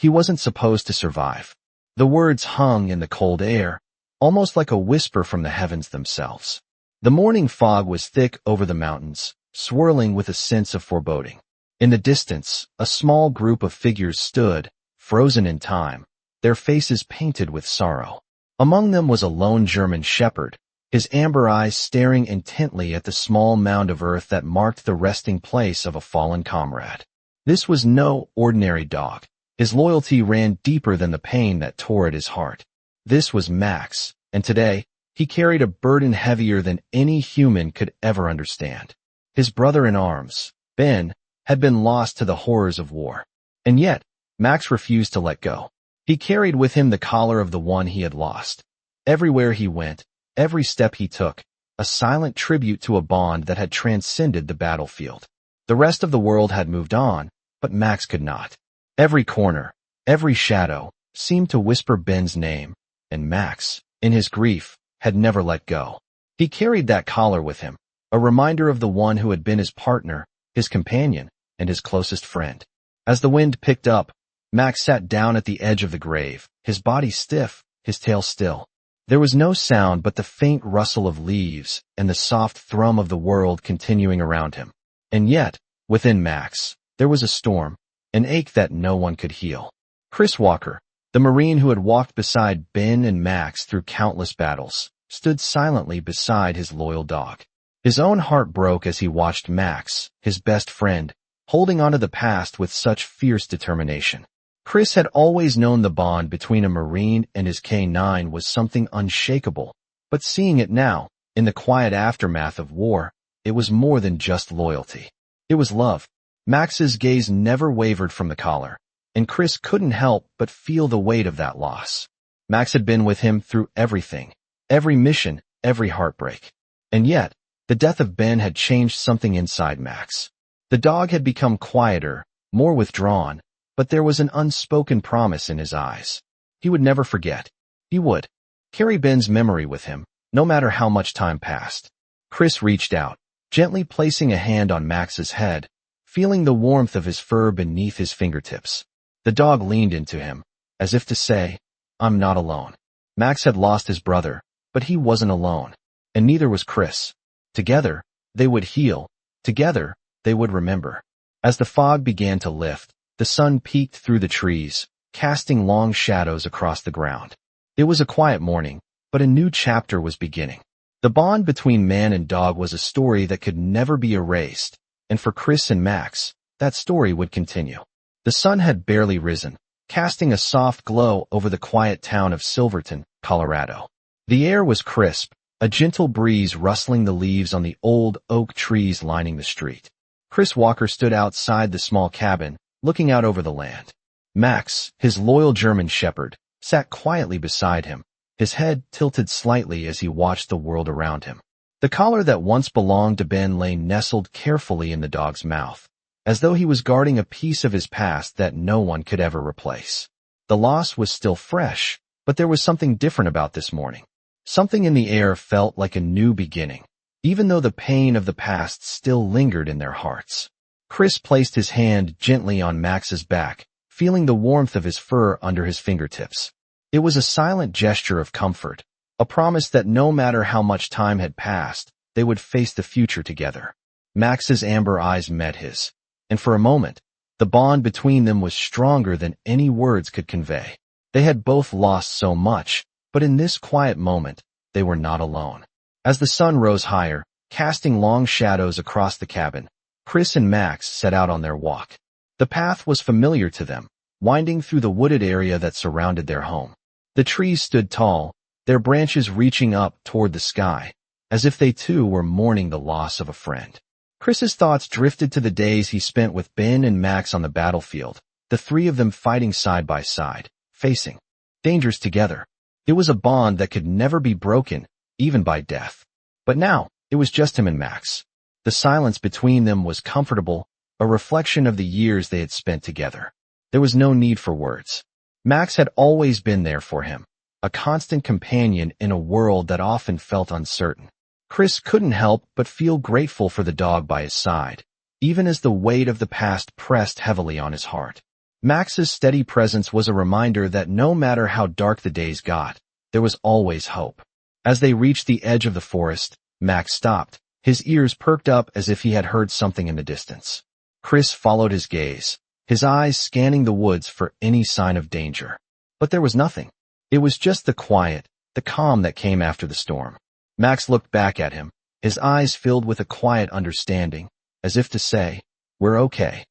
He wasn't supposed to survive. The words hung in the cold air, almost like a whisper from the heavens themselves. The morning fog was thick over the mountains, swirling with a sense of foreboding. In the distance, a small group of figures stood, frozen in time, their faces painted with sorrow. Among them was a lone German shepherd, his amber eyes staring intently at the small mound of earth that marked the resting place of a fallen comrade. This was no ordinary dog. His loyalty ran deeper than the pain that tore at his heart. This was Max, and today, he carried a burden heavier than any human could ever understand. His brother in arms, Ben, had been lost to the horrors of war. And yet, Max refused to let go. He carried with him the collar of the one he had lost. Everywhere he went, every step he took, a silent tribute to a bond that had transcended the battlefield. The rest of the world had moved on, but Max could not. Every corner, every shadow, seemed to whisper Ben's name, and Max, in his grief, had never let go. He carried that collar with him, a reminder of the one who had been his partner, his companion, and his closest friend. As the wind picked up, Max sat down at the edge of the grave, his body stiff, his tail still. There was no sound but the faint rustle of leaves and the soft thrum of the world continuing around him. And yet, within Max, there was a storm, an ache that no one could heal. Chris Walker, the Marine who had walked beside Ben and Max through countless battles, stood silently beside his loyal dog. His own heart broke as he watched Max, his best friend, holding onto the past with such fierce determination. Chris had always known the bond between a Marine and his K9 was something unshakable, but seeing it now, in the quiet aftermath of war, it was more than just loyalty. It was love. Max's gaze never wavered from the collar, and Chris couldn't help but feel the weight of that loss. Max had been with him through everything, every mission, every heartbreak. And yet, the death of Ben had changed something inside Max. The dog had become quieter, more withdrawn, but there was an unspoken promise in his eyes. He would never forget. He would carry Ben's memory with him, no matter how much time passed. Chris reached out, gently placing a hand on Max's head, feeling the warmth of his fur beneath his fingertips. The dog leaned into him, as if to say, "I'm not alone." Max had lost his brother, but he wasn't alone, and neither was Chris. Together, they would heal. Together, they would remember. As the fog began to lift, the sun peeked through the trees, casting long shadows across the ground. It was a quiet morning, but a new chapter was beginning. The bond between man and dog was a story that could never be erased, and for Chris and Max, that story would continue. The sun had barely risen, casting a soft glow over the quiet town of Silverton, Colorado. The air was crisp, a gentle breeze rustling the leaves on the old oak trees lining the street. Chris Walker stood outside the small cabin, looking out over the land. Max, his loyal German shepherd, sat quietly beside him, his head tilted slightly as he watched the world around him. The collar that once belonged to Ben lay nestled carefully in the dog's mouth, as though he was guarding a piece of his past that no one could ever replace. The loss was still fresh, but there was something different about this morning. Something in the air felt like a new beginning, even though the pain of the past still lingered in their hearts. Chris placed his hand gently on Max's back, feeling the warmth of his fur under his fingertips. It was a silent gesture of comfort, a promise that no matter how much time had passed, they would face the future together. Max's amber eyes met his, and for a moment, the bond between them was stronger than any words could convey. They had both lost so much, but in this quiet moment, they were not alone. As the sun rose higher, casting long shadows across the cabin, Chris and Max set out on their walk. The path was familiar to them, winding through the wooded area that surrounded their home. The trees stood tall, their branches reaching up toward the sky, as if they too were mourning the loss of a friend. Chris's thoughts drifted to the days he spent with Ben and Max on the battlefield, the three of them fighting side by side, facing dangers together. It was a bond that could never be broken, even by death. But now, it was just him and Max. The silence between them was comfortable, a reflection of the years they had spent together. There was no need for words. Max had always been there for him, a constant companion in a world that often felt uncertain. Chris couldn't help but feel grateful for the dog by his side, even as the weight of the past pressed heavily on his heart. Max's steady presence was a reminder that no matter how dark the days got, there was always hope. As they reached the edge of the forest, Max stopped, his ears perked up as if he had heard something in the distance. Chris followed his gaze, his eyes scanning the woods for any sign of danger. But there was nothing. It was just the quiet, the calm that came after the storm. Max looked back at him, his eyes filled with a quiet understanding, as if to say, "We're okay."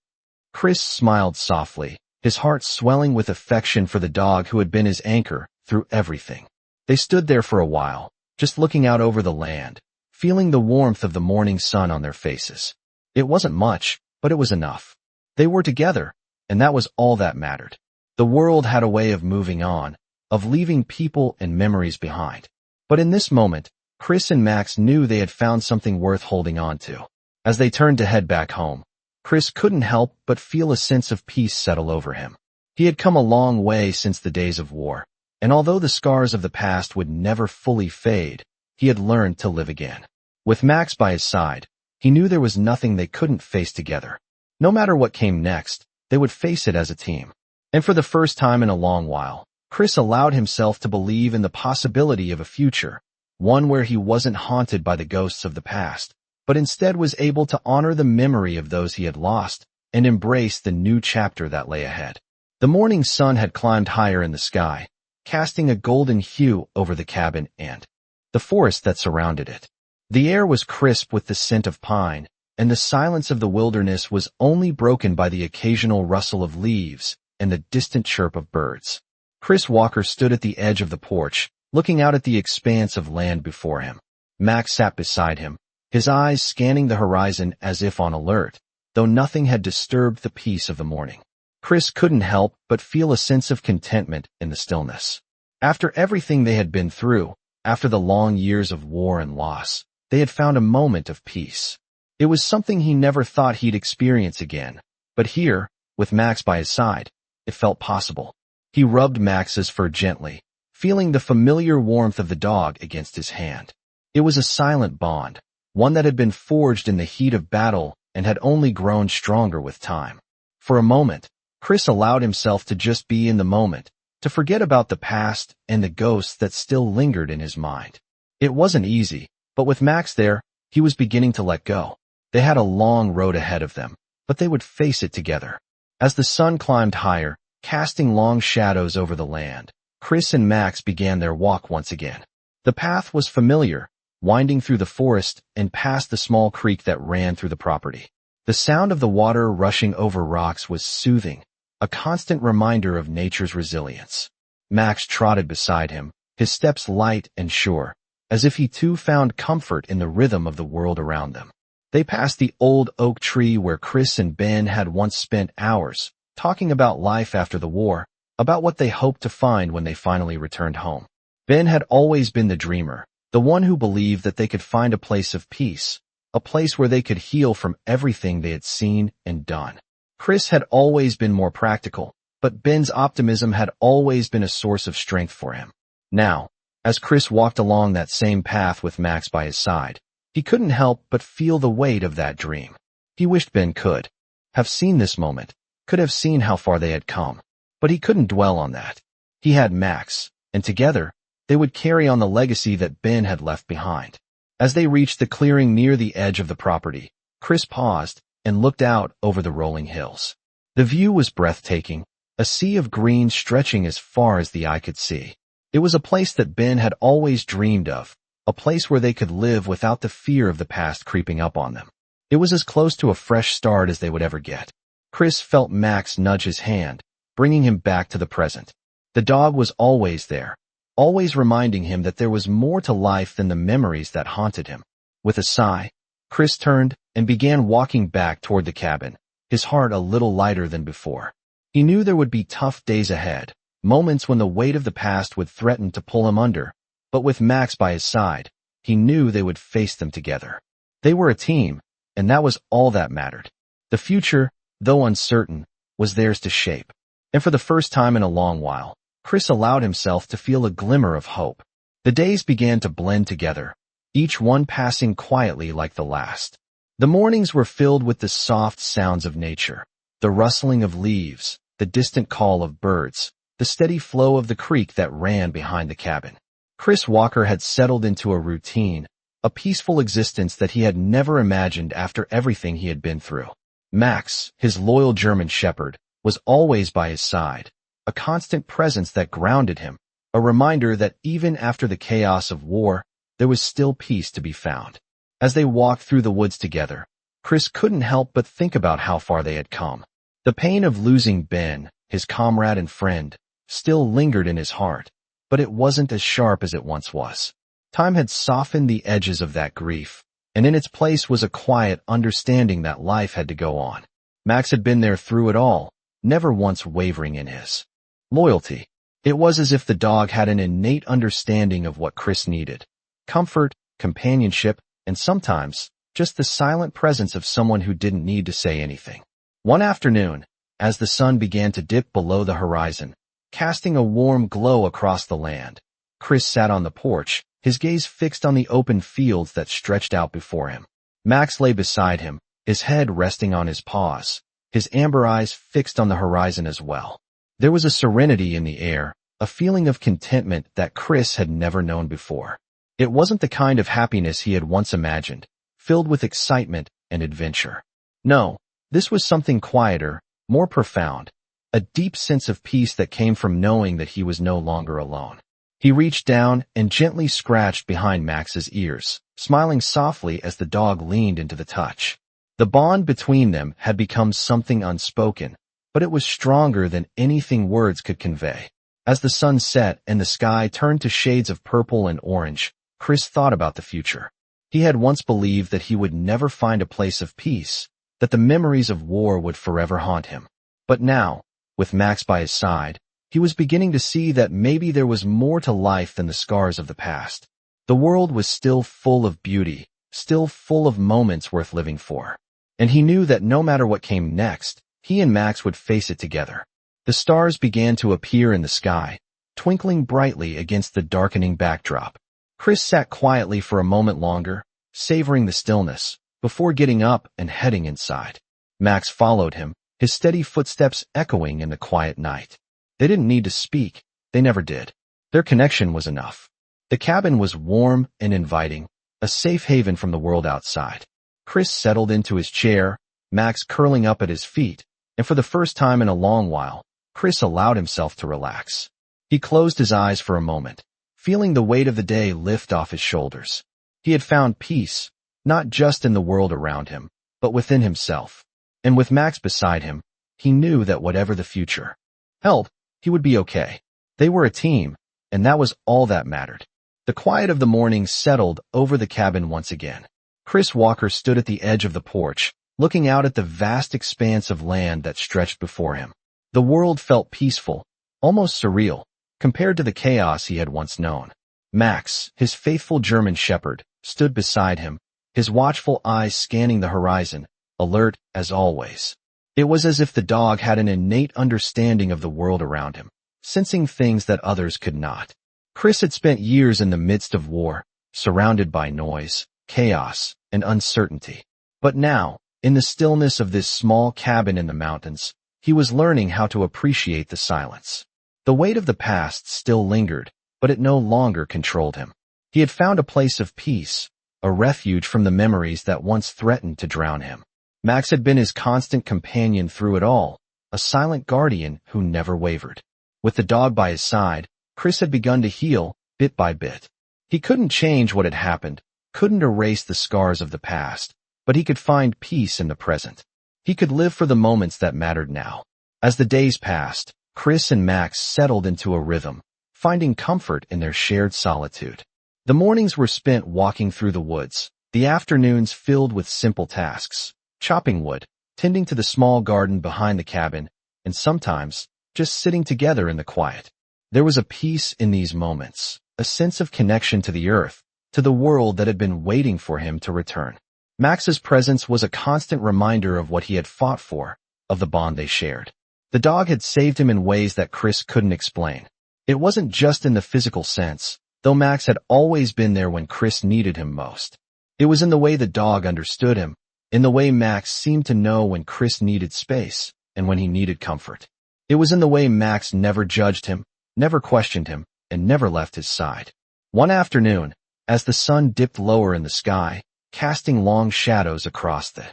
Chris smiled softly, his heart swelling with affection for the dog who had been his anchor through everything. They stood there for a while, just looking out over the land, feeling the warmth of the morning sun on their faces. It wasn't much, but it was enough. They were together, and that was all that mattered. The world had a way of moving on, of leaving people and memories behind. But in this moment, Chris and Max knew they had found something worth holding on to. As they turned to head back home, Chris couldn't help but feel a sense of peace settle over him. He had come a long way since the days of war, and although the scars of the past would never fully fade, he had learned to live again. With Max by his side, he knew there was nothing they couldn't face together. No matter what came next, they would face it as a team. And for the first time in a long while, Chris allowed himself to believe in the possibility of a future, one where he wasn't haunted by the ghosts of the past, but instead was able to honor the memory of those he had lost and embrace the new chapter that lay ahead. The morning sun had climbed higher in the sky, casting a golden hue over the cabin and the forest that surrounded it. The air was crisp with the scent of pine, and the silence of the wilderness was only broken by the occasional rustle of leaves and the distant chirp of birds. Chris Walker stood at the edge of the porch, looking out at the expanse of land before him. Max sat beside him, his eyes scanning the horizon as if on alert, though nothing had disturbed the peace of the morning. Chris couldn't help but feel a sense of contentment in the stillness. After everything they had been through, after the long years of war and loss, they had found a moment of peace. It was something he never thought he'd experience again, but here, with Max by his side, it felt possible. He rubbed Max's fur gently, feeling the familiar warmth of the dog against his hand. It was a silent bond, one that had been forged in the heat of battle and had only grown stronger with time. For a moment, Chris allowed himself to just be in the moment, to forget about the past and the ghosts that still lingered in his mind. It wasn't easy, but with Max there, he was beginning to let go. They had a long road ahead of them, but they would face it together. As the sun climbed higher, casting long shadows over the land, Chris and Max began their walk once again. The path was familiar, winding through the forest and past the small creek that ran through the property. The sound of the water rushing over rocks was soothing, a constant reminder of nature's resilience. Max trotted beside him, his steps light and sure, as if he too found comfort in the rhythm of the world around them. They passed the old oak tree where Chris and Ben had once spent hours, talking about life after the war, about what they hoped to find when they finally returned home. Ben had always been the dreamer, the one who believed that they could find a place of peace, a place where they could heal from everything they had seen and done. Chris had always been more practical, but Ben's optimism had always been a source of strength for him. Now, as Chris walked along that same path with Max by his side, he couldn't help but feel the weight of that dream. He wished Ben could have seen this moment, could have seen how far they had come, but he couldn't dwell on that. He had Max, and together, they would carry on the legacy that Ben had left behind. As they reached the clearing near the edge of the property, Chris paused and looked out over the rolling hills. The view was breathtaking, a sea of green stretching as far as the eye could see. It was a place that Ben had always dreamed of, a place where they could live without the fear of the past creeping up on them. It was as close to a fresh start as they would ever get. Chris felt Max nudge his hand, bringing him back to the present. The dog was always there, always reminding him that there was more to life than the memories that haunted him. With a sigh, Chris turned and began walking back toward the cabin, his heart a little lighter than before. He knew there would be tough days ahead, moments when the weight of the past would threaten to pull him under, but with Max by his side, he knew they would face them together. They were a team, and that was all that mattered. The future, though uncertain, was theirs to shape. And for the first time in a long while, Chris allowed himself to feel a glimmer of hope. The days began to blend together, each one passing quietly like the last. The mornings were filled with the soft sounds of nature, the rustling of leaves, the distant call of birds, the steady flow of the creek that ran behind the cabin. Chris Walker had settled into a routine, a peaceful existence that he had never imagined after everything he had been through. Max, his loyal German shepherd, was always by his side, a constant presence that grounded him, a reminder that even after the chaos of war, there was still peace to be found. As they walked through the woods together, Chris couldn't help but think about how far they had come. The pain of losing Ben, his comrade and friend, still lingered in his heart, but it wasn't as sharp as it once was. Time had softened the edges of that grief, and in its place was a quiet understanding that life had to go on. Max had been there through it all, never once wavering in his loyalty. It was as if the dog had an innate understanding of what Chris needed: comfort, companionship, and sometimes just the silent presence of someone who didn't need to say anything. One afternoon, as the sun began to dip below the horizon, casting a warm glow across the land, Chris sat on the porch, his gaze fixed on the open fields that stretched out before him. Max lay beside him, his head resting on his paws, his amber eyes fixed on the horizon as well. There was a serenity in the air, a feeling of contentment that Chris had never known before. It wasn't the kind of happiness he had once imagined, filled with excitement and adventure. No, this was something quieter, more profound, a deep sense of peace that came from knowing that he was no longer alone. He reached down and gently scratched behind Max's ears, smiling softly as the dog leaned into the touch. The bond between them had become something unspoken, but it was stronger than anything words could convey. As the sun set and the sky turned to shades of purple and orange, Chris thought about the future. He had once believed that he would never find a place of peace, that the memories of war would forever haunt him. But now, with Max by his side, he was beginning to see that maybe there was more to life than the scars of the past. The world was still full of beauty, still full of moments worth living for. And he knew that no matter what came next, he and Max would face it together. The stars began to appear in the sky, twinkling brightly against the darkening backdrop. Chris sat quietly for a moment longer, savoring the stillness, before getting up and heading inside. Max followed him, his steady footsteps echoing in the quiet night. They didn't need to speak, they never did. Their connection was enough. The cabin was warm and inviting, a safe haven from the world outside. Chris settled into his chair, Max curling up at his feet, and for the first time in a long while, Chris allowed himself to relax. He closed his eyes for a moment, feeling the weight of the day lift off his shoulders. He had found peace, not just in the world around him, but within himself. And with Max beside him, he knew that whatever the future held, he would be okay. They were a team, and that was all that mattered. The quiet of the morning settled over the cabin once again. Chris Walker stood at the edge of the porch, looking out at the vast expanse of land that stretched before him. The world felt peaceful, almost surreal, compared to the chaos he had once known. Max, his faithful German shepherd, stood beside him, his watchful eyes scanning the horizon, alert as always. It was as if the dog had an innate understanding of the world around him, sensing things that others could not. Chris had spent years in the midst of war, surrounded by noise, chaos, and uncertainty. But now, in the stillness of this small cabin in the mountains, he was learning how to appreciate the silence. The weight of the past still lingered, but it no longer controlled him. He had found a place of peace, a refuge from the memories that once threatened to drown him. Max had been his constant companion through it all, a silent guardian who never wavered. With the dog by his side, Chris had begun to heal, bit by bit. He couldn't change what had happened, couldn't erase the scars of the past, but he could find peace in the present. He could live for the moments that mattered now. As the days passed, Chris and Max settled into a rhythm, finding comfort in their shared solitude. The mornings were spent walking through the woods, the afternoons filled with simple tasks: chopping wood, tending to the small garden behind the cabin, and sometimes just sitting together in the quiet. There was a peace in these moments, a sense of connection to the earth, to the world that had been waiting for him to return. Max's presence was a constant reminder of what he had fought for, of the bond they shared. The dog had saved him in ways that Chris couldn't explain. It wasn't just in the physical sense, though Max had always been there when Chris needed him most. It was in the way the dog understood him, in the way Max seemed to know when Chris needed space and when he needed comfort. It was in the way Max never judged him, never questioned him, and never left his side. One afternoon, as the sun dipped lower in the sky, casting long shadows across the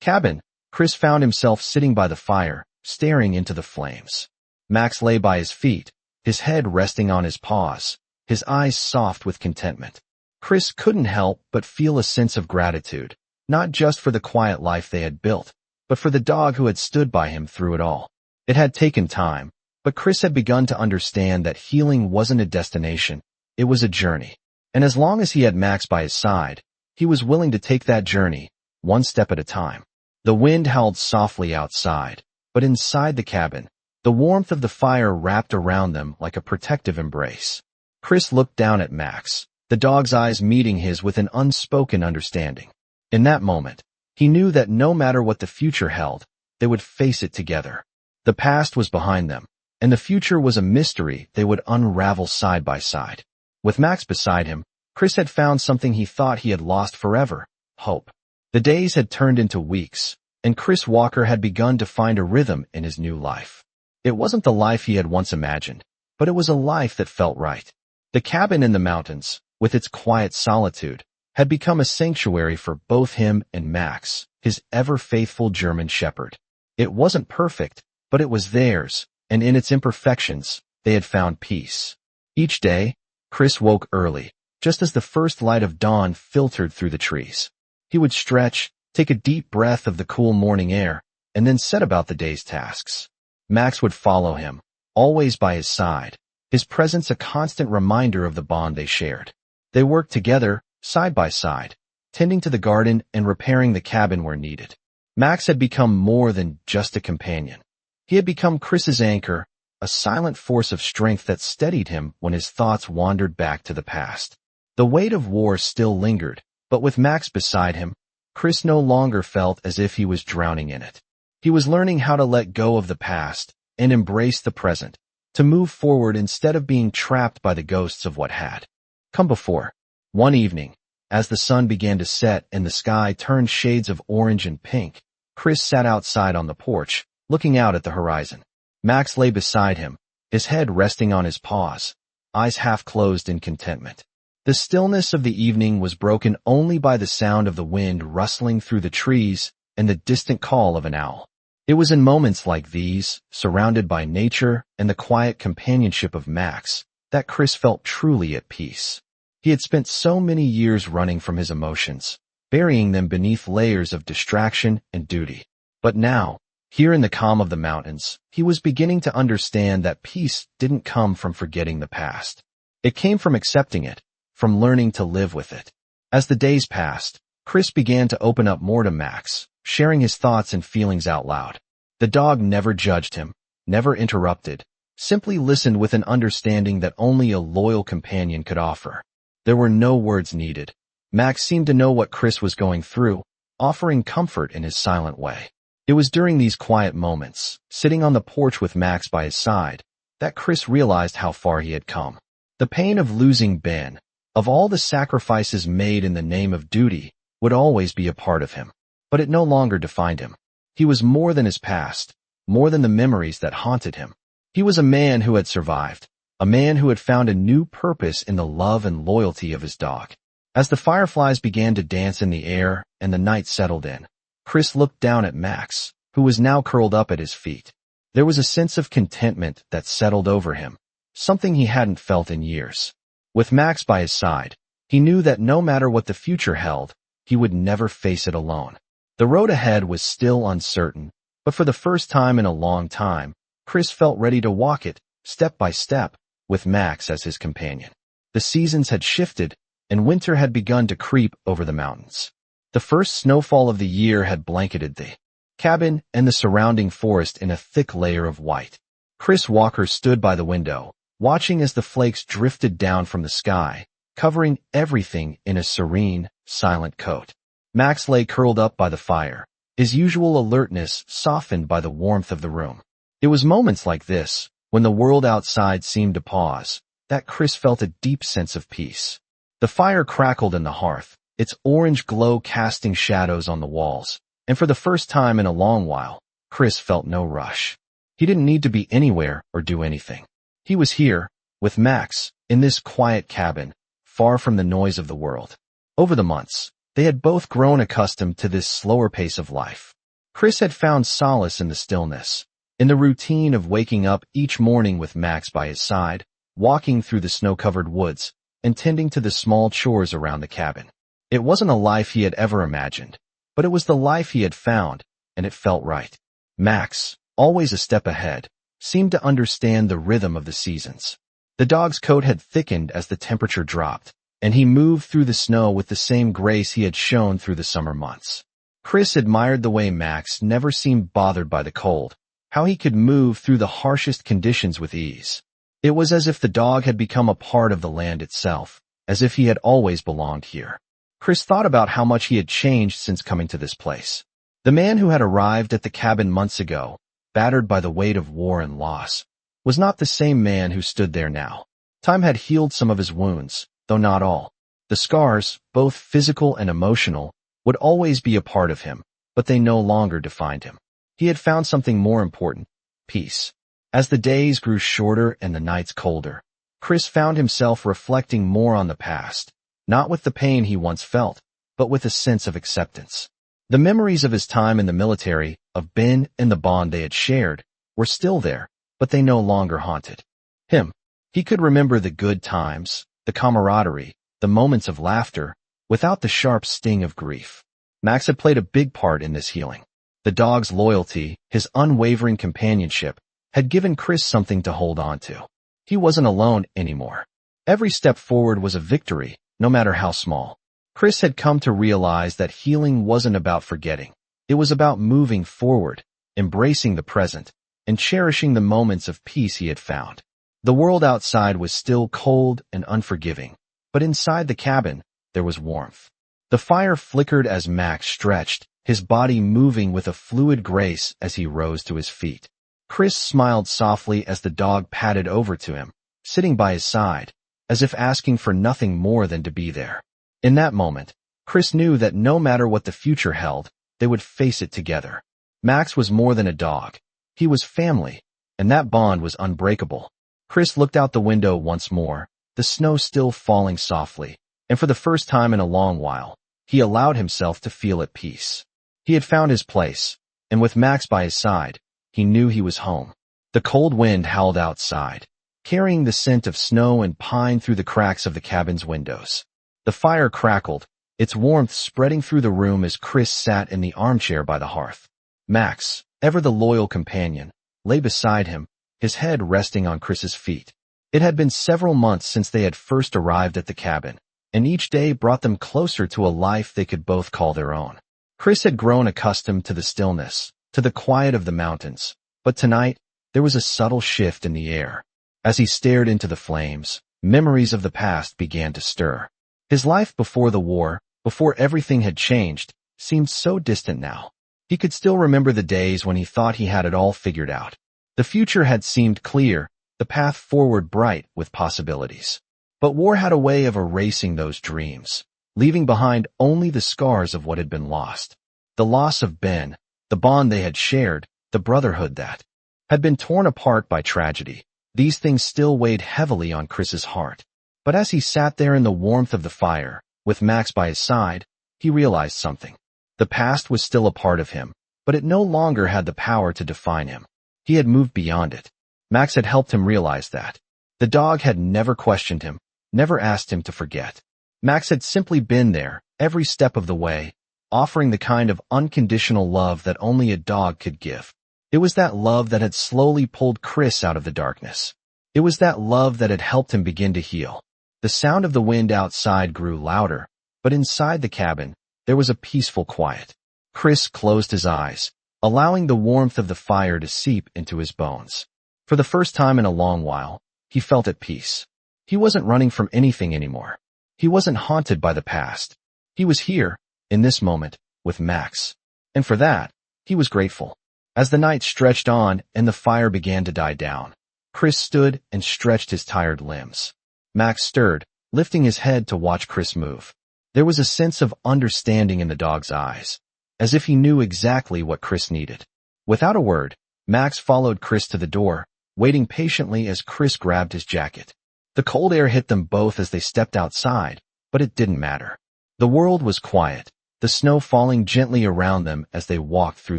cabin, Chris found himself sitting by the fire, staring into the flames. Max lay by his feet, his head resting on his paws, his eyes soft with contentment. Chris couldn't help but feel a sense of gratitude, not just for the quiet life they had built, but for the dog who had stood by him through it all. It had taken time, but Chris had begun to understand that healing wasn't a destination, it was a journey. And as long as he had Max by his side, he was willing to take that journey, one step at a time. The wind howled softly outside, but inside the cabin, the warmth of the fire wrapped around them like a protective embrace. Chris looked down at Max, the dog's eyes meeting his with an unspoken understanding. In that moment, he knew that no matter what the future held, they would face it together. The past was behind them, and the future was a mystery they would unravel side by side. With Max beside him, Chris had found something he thought he had lost forever: hope. The days had turned into weeks, and Chris Walker had begun to find a rhythm in his new life. It wasn't the life he had once imagined, but it was a life that felt right. The cabin in the mountains, with its quiet solitude, had become a sanctuary for both him and Max, his ever-faithful German shepherd. It wasn't perfect, but it was theirs, and in its imperfections, they had found peace. Each day, Chris woke early, just as the first light of dawn filtered through the trees. He would stretch, take a deep breath of the cool morning air, and then set about the day's tasks. Max would follow him, always by his side, his presence a constant reminder of the bond they shared. They worked together, side by side, tending to the garden and repairing the cabin where needed. Max had become more than just a companion. He had become Chris's anchor, a silent force of strength that steadied him when his thoughts wandered back to the past. The weight of war still lingered, but with Max beside him, Chris no longer felt as if he was drowning in it. He was learning how to let go of the past and embrace the present, to move forward instead of being trapped by the ghosts of what had come before. One evening, as the sun began to set and the sky turned shades of orange and pink, Chris sat outside on the porch, looking out at the horizon. Max lay beside him, his head resting on his paws, eyes half closed in contentment. The stillness of the evening was broken only by the sound of the wind rustling through the trees and the distant call of an owl. It was in moments like these, surrounded by nature and the quiet companionship of Max, that Chris felt truly at peace. He had spent so many years running from his emotions, burying them beneath layers of distraction and duty. But now, here in the calm of the mountains, he was beginning to understand that peace didn't come from forgetting the past. It came from accepting it, from learning to live with it. As the days passed, Chris began to open up more to Max, sharing his thoughts and feelings out loud. The dog never judged him, never interrupted, simply listened with an understanding that only a loyal companion could offer. There were no words needed. Max seemed to know what Chris was going through, offering comfort in his silent way. It was during these quiet moments, sitting on the porch with Max by his side, that Chris realized how far he had come. The pain of losing Ben, of all the sacrifices made in the name of duty, would always be a part of him. But it no longer defined him. He was more than his past, more than the memories that haunted him. He was a man who had survived, a man who had found a new purpose in the love and loyalty of his dog. As the fireflies began to dance in the air and the night settled in, Chris looked down at Max, who was now curled up at his feet. There was a sense of contentment that settled over him, something he hadn't felt in years. With Max by his side, he knew that no matter what the future held, he would never face it alone. The road ahead was still uncertain, but for the first time in a long time, Chris felt ready to walk it, step by step, with Max as his companion. The seasons had shifted, and winter had begun to creep over the mountains. The first snowfall of the year had blanketed the cabin and the surrounding forest in a thick layer of white. Chris Walker stood by the window, watching as the flakes drifted down from the sky, covering everything in a serene, silent coat. Max lay curled up by the fire, his usual alertness softened by the warmth of the room. It was moments like this, when the world outside seemed to pause, that Chris felt a deep sense of peace. The fire crackled in the hearth, its orange glow casting shadows on the walls, and for the first time in a long while, Chris felt no rush. He didn't need to be anywhere or do anything. He was here, with Max, in this quiet cabin, far from the noise of the world. Over the months, they had both grown accustomed to this slower pace of life. Chris had found solace in the stillness, in the routine of waking up each morning with Max by his side, walking through the snow-covered woods, and tending to the small chores around the cabin. It wasn't a life he had ever imagined, but it was the life he had found, and it felt right. Max, always a step ahead, seemed to understand the rhythm of the seasons. The dog's coat had thickened as the temperature dropped, and he moved through the snow with the same grace he had shown through the summer months. Chris admired the way Max never seemed bothered by the cold, how he could move through the harshest conditions with ease. It was as if the dog had become a part of the land itself, as if he had always belonged here. Chris thought about how much he had changed since coming to this place. The man who had arrived at the cabin months ago, battered by the weight of war and loss, was not the same man who stood there now. Time had healed some of his wounds, though not all. The scars, both physical and emotional, would always be a part of him, but they no longer defined him. He had found something more important: peace. As the days grew shorter and the nights colder, Chris found himself reflecting more on the past, not with the pain he once felt, but with a sense of acceptance. The memories of his time in the military, of Ben and the bond they had shared, were still there, but they no longer haunted him. He could remember the good times, the camaraderie, the moments of laughter, without the sharp sting of grief. Max had played a big part in this healing. The dog's loyalty, his unwavering companionship, had given Chris something to hold on to. He wasn't alone anymore. Every step forward was a victory, no matter how small. Chris had come to realize that healing wasn't about forgetting. It was about moving forward, embracing the present, and cherishing the moments of peace he had found. The world outside was still cold and unforgiving, but inside the cabin, there was warmth. The fire flickered as Max stretched, his body moving with a fluid grace as he rose to his feet. Chris smiled softly as the dog padded over to him, sitting by his side, as if asking for nothing more than to be there. In that moment, Chris knew that no matter what the future held, they would face it together. Max was more than a dog. He was family, and that bond was unbreakable. Chris looked out the window once more, the snow still falling softly, and for the first time in a long while, he allowed himself to feel at peace. He had found his place, and with Max by his side, he knew he was home. The cold wind howled outside, carrying the scent of snow and pine through the cracks of the cabin's windows. The fire crackled, its warmth spreading through the room as Chris sat in the armchair by the hearth. Max, ever the loyal companion, lay beside him, his head resting on Chris's feet. It had been several months since they had first arrived at the cabin, and each day brought them closer to a life they could both call their own. Chris had grown accustomed to the stillness, to the quiet of the mountains, but tonight, there was a subtle shift in the air. As he stared into the flames, memories of the past began to stir. His life before the war, before everything had changed, seemed so distant now. He could still remember the days when he thought he had it all figured out. The future had seemed clear, the path forward bright with possibilities. But war had a way of erasing those dreams, leaving behind only the scars of what had been lost. The loss of Ben, the bond they had shared, the brotherhood that had been torn apart by tragedy. These things still weighed heavily on Chris's heart. But as he sat there in the warmth of the fire, with Max by his side, he realized something. The past was still a part of him, but it no longer had the power to define him. He had moved beyond it. Max had helped him realize that. The dog had never questioned him, never asked him to forget. Max had simply been there, every step of the way, offering the kind of unconditional love that only a dog could give. It was that love that had slowly pulled Chris out of the darkness. It was that love that had helped him begin to heal. The sound of the wind outside grew louder, but inside the cabin, there was a peaceful quiet. Chris closed his eyes, allowing the warmth of the fire to seep into his bones. For the first time in a long while, he felt at peace. He wasn't running from anything anymore. He wasn't haunted by the past. He was here, in this moment, with Max. And for that, he was grateful. As the night stretched on and the fire began to die down, Chris stood and stretched his tired limbs. Max stirred, lifting his head to watch Chris move. There was a sense of understanding in the dog's eyes, as if he knew exactly what Chris needed. Without a word, Max followed Chris to the door, waiting patiently as Chris grabbed his jacket. The cold air hit them both as they stepped outside, but it didn't matter. The world was quiet, the snow falling gently around them as they walked through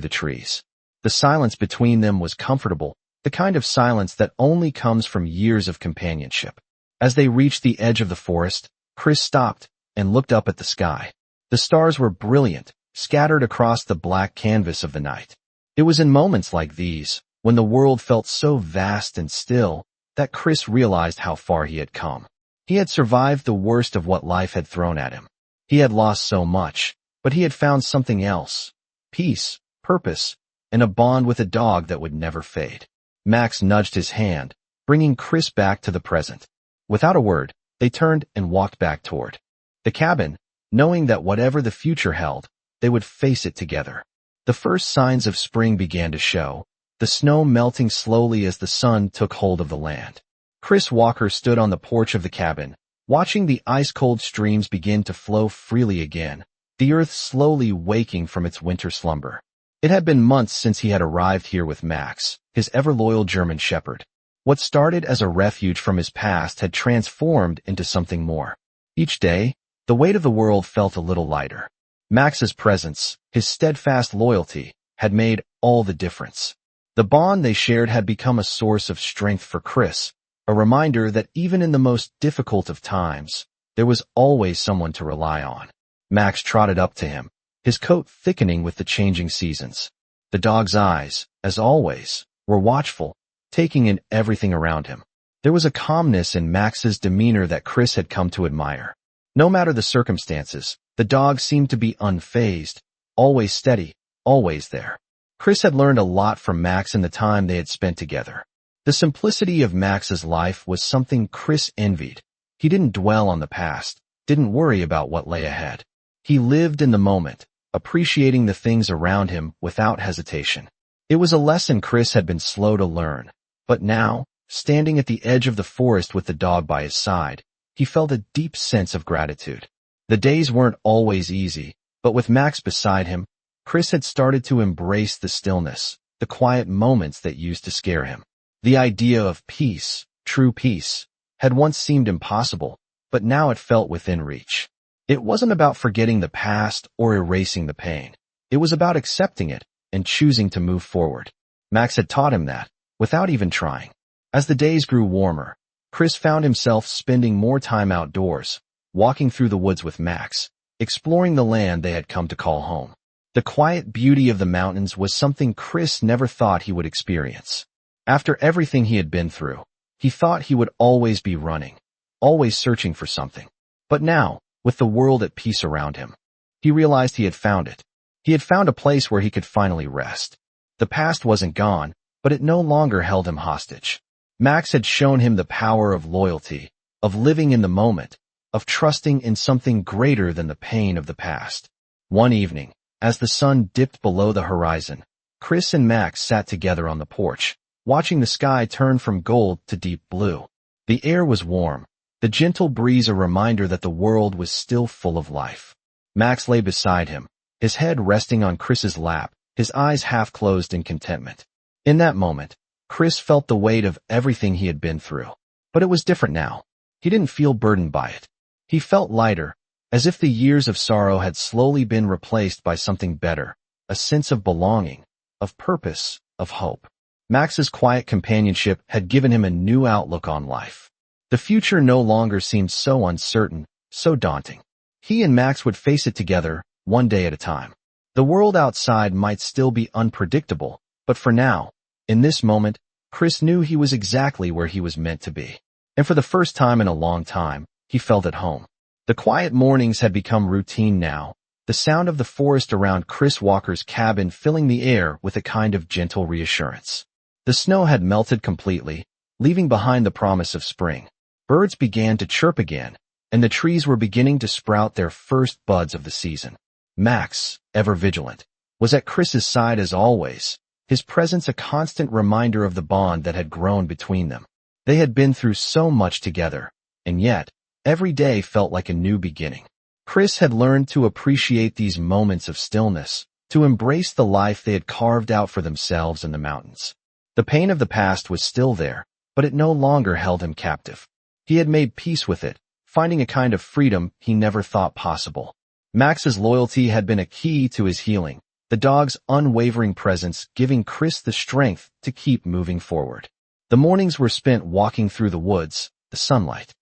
the trees. The silence between them was comfortable, the kind of silence that only comes from years of companionship. As they reached the edge of the forest, Chris stopped and looked up at the sky. The stars were brilliant, scattered across the black canvas of the night. It was in moments like these, when the world felt so vast and still, that Chris realized how far he had come. He had survived the worst of what life had thrown at him. He had lost so much, but he had found something else: peace, purpose, and a bond with a dog that would never fade. Max nudged his hand, bringing Chris back to the present. Without a word, they turned and walked back toward the cabin, knowing that whatever the future held, they would face it together. The first signs of spring began to show, the snow melting slowly as the sun took hold of the land. Chris Walker stood on the porch of the cabin, watching the ice-cold streams begin to flow freely again, the earth slowly waking from its winter slumber. It had been months since he had arrived here with Max, his ever-loyal German shepherd. What started as a refuge from his past had transformed into something more. Each day, the weight of the world felt a little lighter. Max's presence, his steadfast loyalty, had made all the difference. The bond they shared had become a source of strength for Chris, a reminder that even in the most difficult of times, there was always someone to rely on. Max trotted up to him, his coat thickening with the changing seasons. The dog's eyes, as always, were watchful, taking in everything around him. There was a calmness in Max's demeanor that Chris had come to admire. No matter the circumstances, the dog seemed to be unfazed, always steady, always there. Chris had learned a lot from Max in the time they had spent together. The simplicity of Max's life was something Chris envied. He didn't dwell on the past, didn't worry about what lay ahead. He lived in the moment, appreciating the things around him without hesitation. It was a lesson Chris had been slow to learn, but now, standing at the edge of the forest with the dog by his side, he felt a deep sense of gratitude. The days weren't always easy, but with Max beside him, Chris had started to embrace the stillness, the quiet moments that used to scare him. The idea of peace, true peace, had once seemed impossible, but now it felt within reach. It wasn't about forgetting the past or erasing the pain. It was about accepting it and choosing to move forward. Max had taught him that, without even trying. As the days grew warmer, Chris found himself spending more time outdoors, walking through the woods with Max, exploring the land they had come to call home. The quiet beauty of the mountains was something Chris never thought he would experience. After everything he had been through, he thought he would always be running, always searching for something. But now, with the world at peace around him, he realized he had found it. He had found a place where he could finally rest. The past wasn't gone, but it no longer held him hostage. Max had shown him the power of loyalty, of living in the moment, of trusting in something greater than the pain of the past. One evening, as the sun dipped below the horizon, Chris and Max sat together on the porch, watching the sky turn from gold to deep blue. The air was warm, the gentle breeze a reminder that the world was still full of life. Max lay beside him, his head resting on Chris's lap, his eyes half closed in contentment. In that moment, Chris felt the weight of everything he had been through. But it was different now. He didn't feel burdened by it. He felt lighter, as if the years of sorrow had slowly been replaced by something better, a sense of belonging, of purpose, of hope. Max's quiet companionship had given him a new outlook on life. The future no longer seemed so uncertain, so daunting. He and Max would face it together, one day at a time. The world outside might still be unpredictable, but for now, in this moment, Chris knew he was exactly where he was meant to be. And for the first time in a long time, he felt at home. The quiet mornings had become routine now, the sound of the forest around Chris Walker's cabin filling the air with a kind of gentle reassurance. The snow had melted completely, leaving behind the promise of spring. Birds began to chirp again, and the trees were beginning to sprout their first buds of the season. Max, ever vigilant, was at Chris's side as always, his presence a constant reminder of the bond that had grown between them. They had been through so much together, and yet, every day felt like a new beginning. Chris had learned to appreciate these moments of stillness, to embrace the life they had carved out for themselves in the mountains. The pain of the past was still there, but it no longer held him captive. He had made peace with it, finding a kind of freedom he never thought possible. Max's loyalty had been a key to his healing, the dog's unwavering presence giving Chris the strength to keep moving forward. The mornings were spent walking through the woods, the sunlight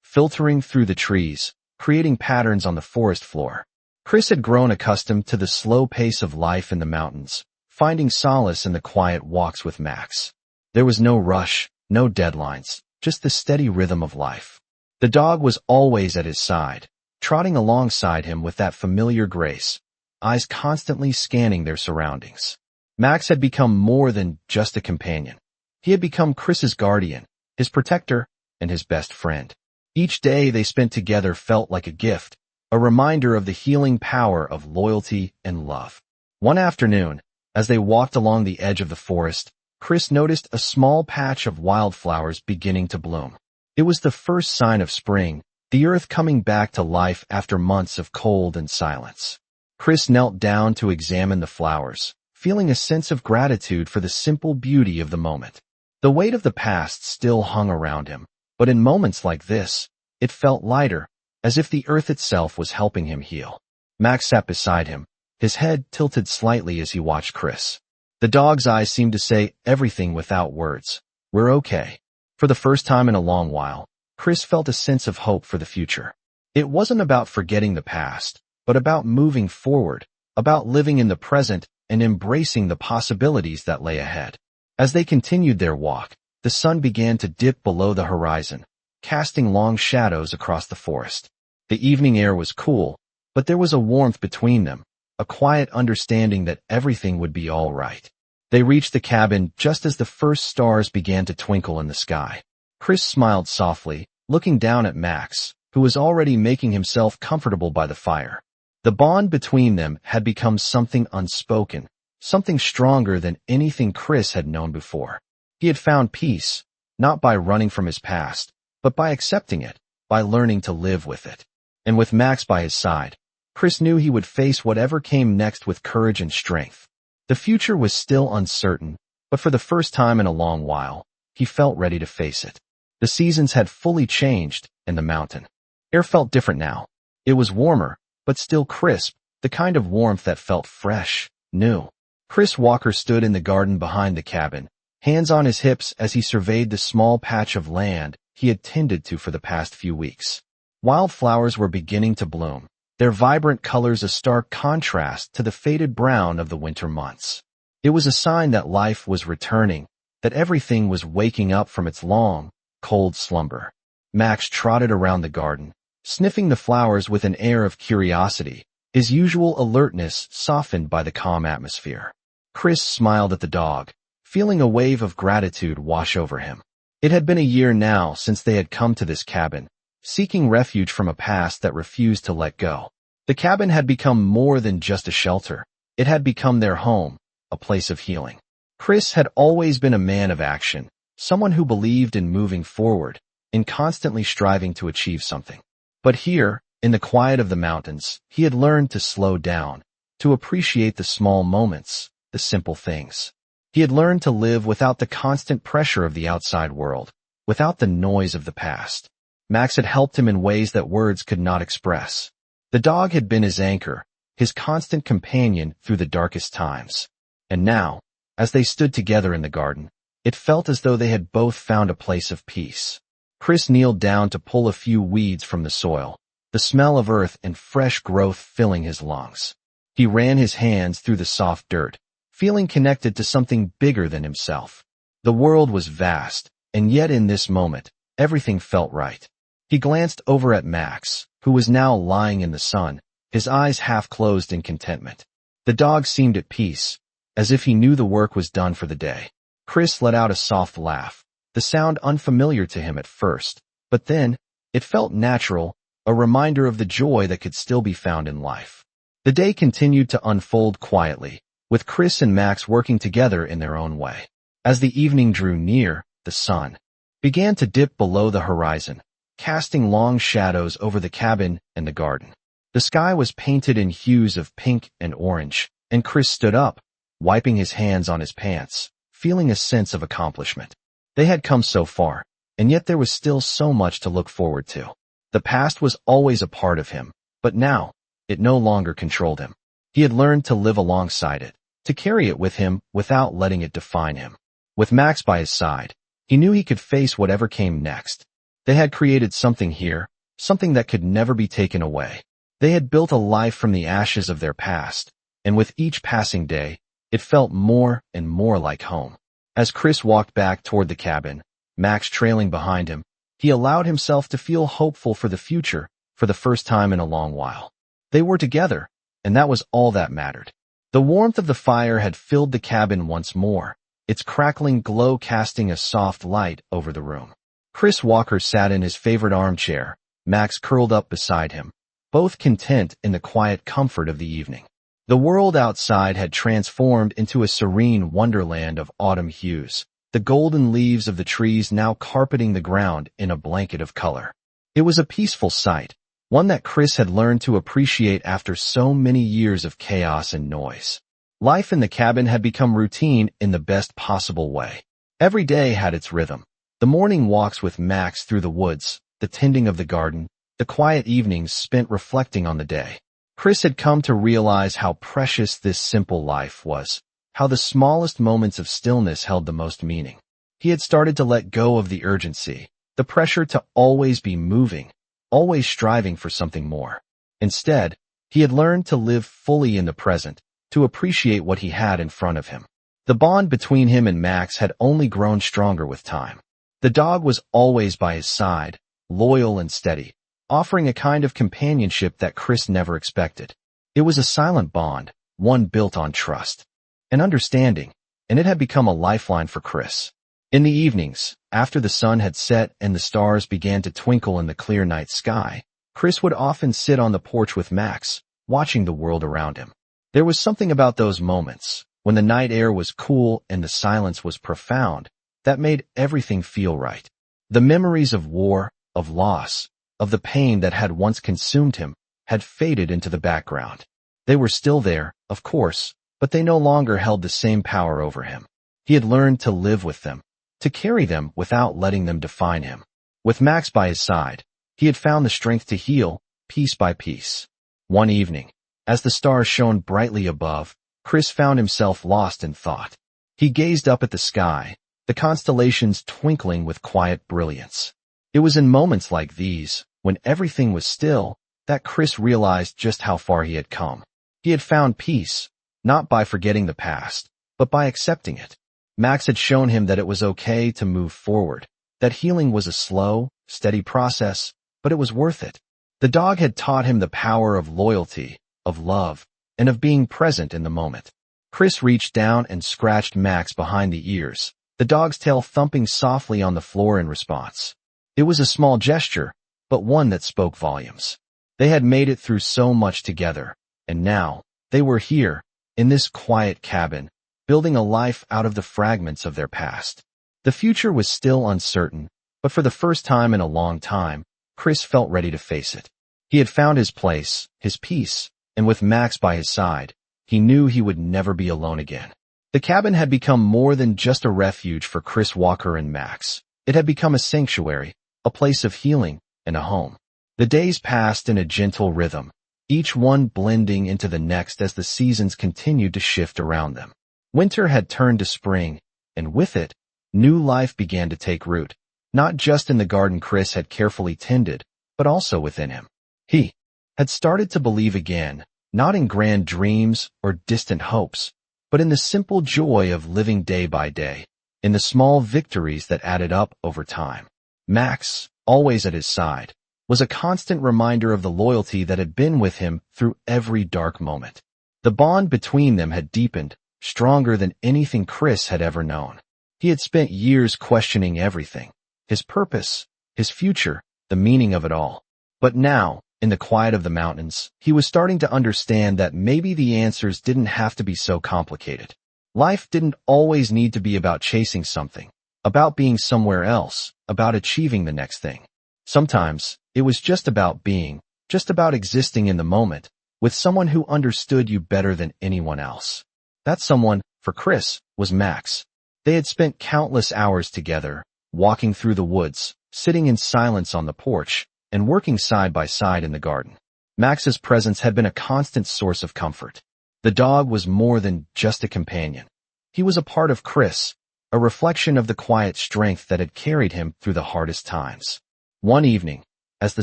filtering through the trees, creating patterns on the forest floor. Chris had grown accustomed to the slow pace of life in the mountains, finding solace in the quiet walks with Max. There was no rush, no deadlines, just the steady rhythm of life. The dog was always at his side, trotting alongside him with that familiar grace, eyes constantly scanning their surroundings. Max had become more than just a companion. He had become Chris's guardian, his protector, and his best friend. Each day they spent together felt like a gift, a reminder of the healing power of loyalty and love. One afternoon, as they walked along the edge of the forest, Chris noticed a small patch of wildflowers beginning to bloom. It was the first sign of spring, the earth coming back to life after months of cold and silence. Chris knelt down to examine the flowers, feeling a sense of gratitude for the simple beauty of the moment. The weight of the past still hung around him, but in moments like this, it felt lighter, as if the earth itself was helping him heal. Max sat beside him, his head tilted slightly as he watched Chris. The dog's eyes seemed to say everything without words. "We're okay." For the first time in a long while, Chris felt a sense of hope for the future. It wasn't about forgetting the past, but about moving forward, about living in the present and embracing the possibilities that lay ahead. As they continued their walk, the sun began to dip below the horizon, casting long shadows across the forest. The evening air was cool, but there was a warmth between them, a quiet understanding that everything would be all right. They reached the cabin just as the first stars began to twinkle in the sky. Chris smiled softly, looking down at Max, who was already making himself comfortable by the fire. The bond between them had become something unspoken, something stronger than anything Chris had known before. He had found peace, not by running from his past, but by accepting it, by learning to live with it. And with Max by his side, Chris knew he would face whatever came next with courage and strength. The future was still uncertain, but for the first time in a long while, he felt ready to face it. The seasons had fully changed, and the mountain air felt different now. It was warmer, but still crisp, the kind of warmth that felt fresh, new. Chris Walker stood in the garden behind the cabin, hands on his hips as he surveyed the small patch of land he had tended to for the past few weeks. Wildflowers were beginning to bloom, their vibrant colors a stark contrast to the faded brown of the winter months. It was a sign that life was returning, that everything was waking up from its long, cold slumber. Max trotted around the garden, sniffing the flowers with an air of curiosity, his usual alertness softened by the calm atmosphere. Chris smiled at the dog, feeling a wave of gratitude wash over him. It had been a year now since they had come to this cabin, seeking refuge from a past that refused to let go. The cabin had become more than just a shelter. It had become their home, a place of healing. Chris had always been a man of action, someone who believed in moving forward, in constantly striving to achieve something. But here, in the quiet of the mountains, he had learned to slow down, to appreciate the small moments, the simple things. He had learned to live without the constant pressure of the outside world, without the noise of the past. Max had helped him in ways that words could not express. The dog had been his anchor, his constant companion through the darkest times. And now, as they stood together in the garden, it felt as though they had both found a place of peace. Chris kneeled down to pull a few weeds from the soil, the smell of earth and fresh growth filling his lungs. He ran his hands through the soft dirt, feeling connected to something bigger than himself. The world was vast, and yet in this moment, everything felt right. He glanced over at Max, who was now lying in the sun, his eyes half closed in contentment. The dog seemed at peace, as if he knew the work was done for the day. Chris let out a soft laugh, the sound unfamiliar to him at first, but then, it felt natural, a reminder of the joy that could still be found in life. The day continued to unfold quietly, with Chris and Max working together in their own way. As the evening drew near, the sun began to dip below the horizon, casting long shadows over the cabin and the garden. The sky was painted in hues of pink and orange, And Chris stood up, wiping his hands on his pants, feeling a sense of accomplishment. They had come so far, and yet there was still so much to look forward to. The past was always a part of him, but now, it no longer controlled him. He had learned to live alongside it, to carry it with him without letting it define him. With Max by his side, he knew he could face whatever came next. They had created something here, something that could never be taken away. They had built a life from the ashes of their past, and with each passing day, it felt more and more like home. As Chris walked back toward the cabin, Max trailing behind him, he allowed himself to feel hopeful for the future for the first time in a long while. They were together, and that was all that mattered. The warmth of the fire had filled the cabin once more, its crackling glow casting a soft light over the room. Chris Walker sat in his favorite armchair, Max curled up beside him, both content in the quiet comfort of the evening. The world outside had transformed into a serene wonderland of autumn hues, the golden leaves of the trees now carpeting the ground in a blanket of color. It was a peaceful sight, one that Chris had learned to appreciate after so many years of chaos and noise. Life in the cabin had become routine in the best possible way. Every day had its rhythm. The morning walks with Max through the woods, the tending of the garden, the quiet evenings spent reflecting on the day. Chris had come to realize how precious this simple life was, how the smallest moments of stillness held the most meaning. He had started to let go of the urgency, the pressure to always be moving, always striving for something more. Instead, he had learned to live fully in the present, to appreciate what he had in front of him. The bond between him and Max had only grown stronger with time. The dog was always by his side, loyal and steady, offering a kind of companionship that Chris never expected. It was a silent bond, one built on trust and understanding, and it had become a lifeline for Chris. In the evenings, after the sun had set and the stars began to twinkle in the clear night sky, Chris would often sit on the porch with Max, watching the world around him. There was something about those moments, when the night air was cool and the silence was profound, that made everything feel right. The memories of war, of loss, of the pain that had once consumed him, had faded into the background. They were still there, of course, but they no longer held the same power over him. He had learned to live with them, to carry them without letting them define him. With Max by his side, he had found the strength to heal, piece by piece. One evening, as the stars shone brightly above, Chris found himself lost in thought. He gazed up at the sky, the constellations twinkling with quiet brilliance. It was in moments like these, when everything was still, that Chris realized just how far he had come. He had found peace, not by forgetting the past, but by accepting it. Max had shown him that it was okay to move forward, that healing was a slow, steady process, but it was worth it. The dog had taught him the power of loyalty, of love, and of being present in the moment. Chris reached down and scratched Max behind the ears, the dog's tail thumping softly on the floor in response. It was a small gesture, but one that spoke volumes. They had made it through so much together, and now, they were here, in this quiet cabin, building a life out of the fragments of their past. The future was still uncertain, but for the first time in a long time, Chris felt ready to face it. He had found his place, his peace, and with Max by his side, he knew he would never be alone again. The cabin had become more than just a refuge for Chris Walker and Max. It had become a sanctuary, a place of healing, and a home. The days passed in a gentle rhythm, each one blending into the next as the seasons continued to shift around them. Winter had turned to spring, and with it, new life began to take root, not just in the garden Chris had carefully tended, but also within him. He had started to believe again, not in grand dreams or distant hopes, but in the simple joy of living day by day, in the small victories that added up over time. Max, always at his side, was a constant reminder of the loyalty that had been with him through every dark moment. The bond between them had deepened, stronger than anything Chris had ever known. He had spent years questioning everything, his purpose, his future, the meaning of it all. But now, in the quiet of the mountains, he was starting to understand that maybe the answers didn't have to be so complicated. Life didn't always need to be about chasing something, about being somewhere else, about achieving the next thing. Sometimes, it was just about being, just about existing in the moment, with someone who understood you better than anyone else. That someone, for Chris, was Max. They had spent countless hours together, walking through the woods, sitting in silence on the porch, and working side by side in the garden. Max's presence had been a constant source of comfort. The dog was more than just a companion. He was a part of Chris, a reflection of the quiet strength that had carried him through the hardest times. One evening, as the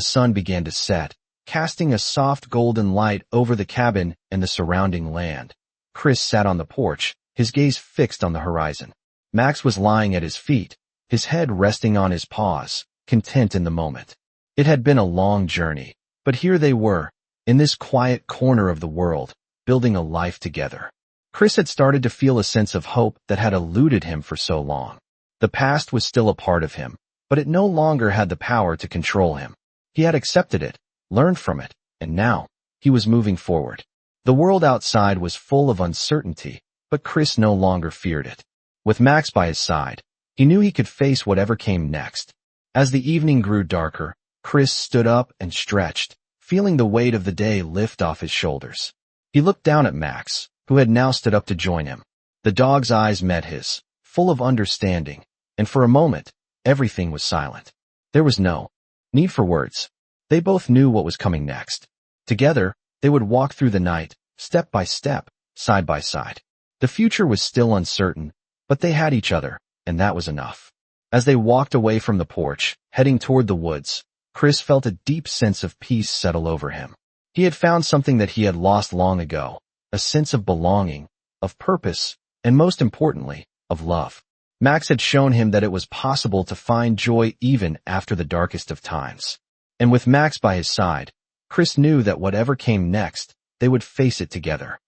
sun began to set, casting a soft golden light over the cabin and the surrounding land, Chris sat on the porch, his gaze fixed on the horizon. Max was lying at his feet, his head resting on his paws, content in the moment. It had been a long journey, but here they were, in this quiet corner of the world, building a life together. Chris had started to feel a sense of hope that had eluded him for so long. The past was still a part of him, but it no longer had the power to control him. He had accepted it, learned from it, and now, he was moving forward. The world outside was full of uncertainty, but Chris no longer feared it. With Max by his side, he knew he could face whatever came next. As the evening grew darker, Chris stood up and stretched, feeling the weight of the day lift off his shoulders. He looked down at Max, who had now stood up to join him. The dog's eyes met his, full of understanding, and for a moment, everything was silent. There was no need for words. They both knew what was coming next. Together, they would walk through the night, step by step, side by side. The future was still uncertain, but they had each other, and that was enough. As they walked away from the porch, heading toward the woods, Chris felt a deep sense of peace settle over him. He had found something that he had lost long ago, a sense of belonging, of purpose, and most importantly, of love. Max had shown him that it was possible to find joy even after the darkest of times. And with Max by his side, Chris knew that whatever came next, they would face it together.